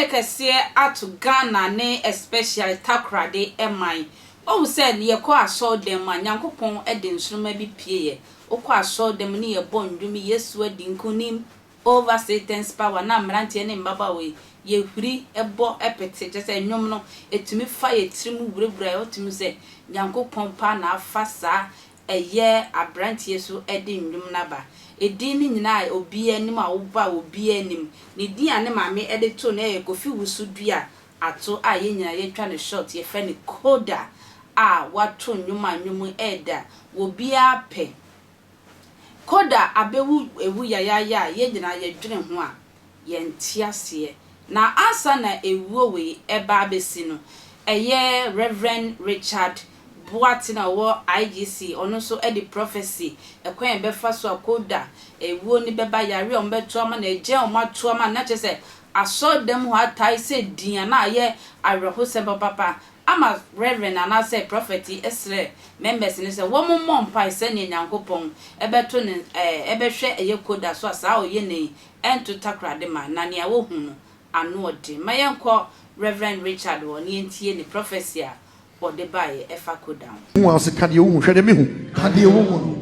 kese ato Ghana ne especially takrade emai o said ye ko aso dem Nyankopon e de nsoroma bi pie okọ aso dem ne ye bondwumi Yesu adi nkonim over Satan's power na mrantie ne mbaba we ye huri ebo epete jese nwom no etumi fa ye tirim wurebura otumi se Nyankopon pa na afasa eye abrantie so edi nwom na ba edin ni nyina obi anim a woba obi anim ne din ane maame ede to na ye kofi wusu dua ato a ye nyina ye twa ne short ye fe ne KODA a wato nwom eda wo bia pe KODA abewu ewu ya ye nyina ye dwene ho a ye ntiase na asa na ewu we eba abesi no eye Reverend Richard Boati na wo IGC ono so e the prophecy ekwan be fa so KODA ewu ni beba yare on beto ama na eje on mato ama na chese aso dem ho atai se din na ye areho se papa ama Reverend and I say prophet esre members ni se wo mo mpa se ne Nyankopon ebeto ne ebehwe eye KODA so asa o ye nei ento takrade ma na ne wo hu no ano odi mayenko Reverend Richard woni entie ni prophecy a or the buy efa KODA who else can you hwede me hu can you hu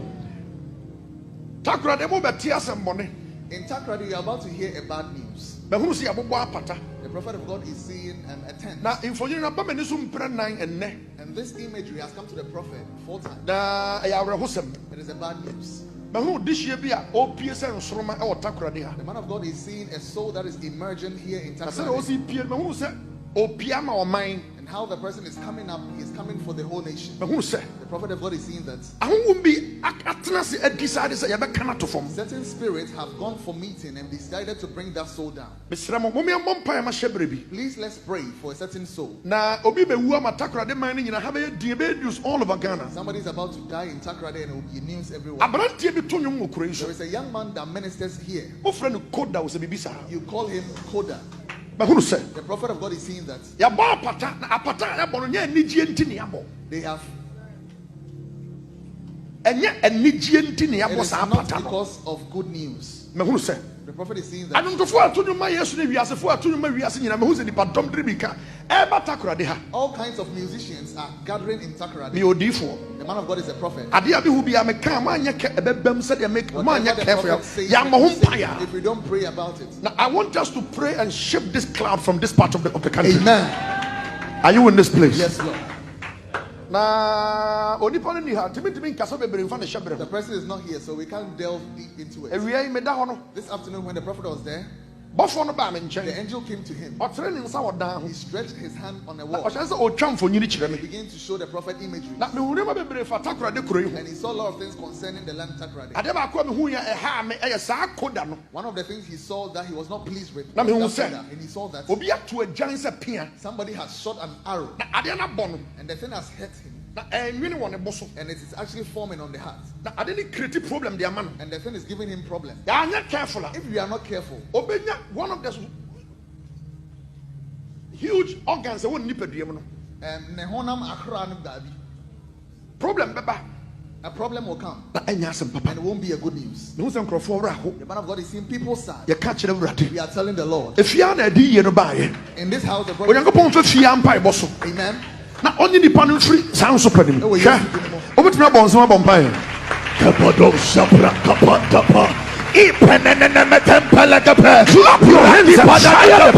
takrade mo beti asembone in takrade you are about to hear a bad news. Be hu si abobo apata the prophet of God is seeing a tent. na info na ba meni so mpre nan enne and this imagery has come to the prophet 4 times. da ya rehosem It is a bad news. be hu dishie bi a opie se nsoroma e wo takrade ha The man of God is seeing a soul that is emerging here in I said o takrade. si pie be hu se opia ma o man And how the person is coming up, he is coming for the whole nation. be hu se The prophet of God is seeing that ahun bi atena se adisade se ye be kana to fom certain spirits have gone for meeting and decided to bring that soul down. besramo mo me mpa ma hyebre bi Please let's pray for a certain soul. na obi be wu ama takrade man ni nyina ha be din be news all over Ghana Somebody is about to die in Takrade and it will be news everywhere. abrantie bi to nwom okoro There nso is a young man that ministers here. o friend KODA wo se bibisa You call him KODA. be hu se The prophet of God is seeing that ya ba apata na apata ya bo no nya nigie ntini ya bo they have. enya nigie ntini ya It bo is sa not apata no because of good news. me hu se The prophet is seeing that anuntofo atunuma Yesu ne wiasefo atunuma wiase nyina me hu se nipa dom dribika e ba takrade ha all kinds of musicians are gathering in Takrade. me odifo The man of God is a prophet. ade abi hu bia me kan ma nya ke ebebam se de make ma nya Whatever the careful prophet says, ya mo ho say, mpaya if we don't pray about it. now I want us to pray and shift this cloud from this part of the country. Amen. Are you in this place? Yes, Lord. Na onipa no ni ha timi nkasa bebre mfa ne The hyebre person is not here, so we can't delve deep into it. ewia me da ho no This afternoon, when the prophet was there, bofo no ba me the nchen angel came to him. otre ne nsa wodan ho He stretched his hand on a o wall. hye se o twa mfonyini kire He me began to show the prophet imagery. na me hure ma bebre fa takrade kuro yi ho And he saw a lot of things concerning the land Takrade. ade ba ko me hu ya eha me eye sa KODA no One of the things he saw that he was not pleased with. Na me hu was say, that, and he saw that obi atu agyan se pia somebody has shot an arrow na ade na bɔ no and the thing has hit him. na enwini wɔ ne bo so And it is actually forming on the heart. na ade ni create problem de ama no And the thing is giving him problems. ya anya careful If you are not careful, obenya one of the huge organs won nipaduam no nehonam akra no baby, problem beba a problem will come. na anya asem papa And it won't be a good news. me hu se nkrofo wra ho The man of God is seeing people sad. ye ka kire wrade We are telling the Lord. efia na adi ye no baaye In this house, the prophet. onyankopɔn fa fia mpa ebo so Amen. na onye nipa no mfiri san so panim Oh, hwɛ yes. obetumi abɔ nsɛm abɔ mpa ye kapodo sabra kapatapa clap your hands and fire the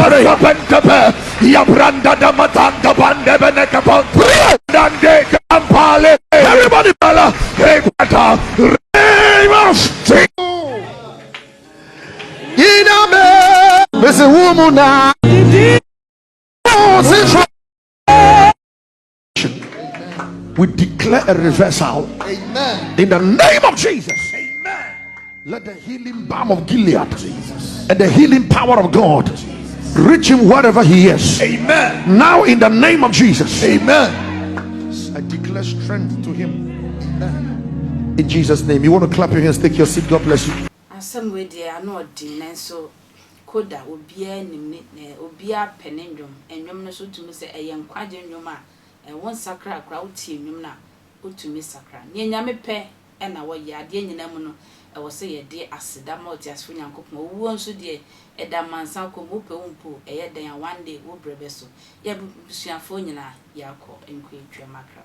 prayer. Everybody, we declare a reversal. Amen. In the name of Jesus. Amen. Let the healing balm of Gilead and the healing power of God reach him wherever he is. Amen. Now in the name of Jesus. Amen. I declare strength to him. Amen. In Jesus' name. You want to clap your hands, take your seat. God bless you. asem we dey ano odi so KODA obia nimne obia penendwom enwom no so tumi se eye nkwaje nwom a won sakra akra uti enwom na otumi sakra ne nyame pe ɛna wɔyɛ ade nyina mu no ɛwɔ sɛ yɛde aseda ma ɔtiasfo nyankopɔn owuo nso de ɛda mansa kɔ mu pɛ wumpo ɛyɛ dan a one day wo brebe so yɛ busuafo nyina yakɔ nkɔ etwa makra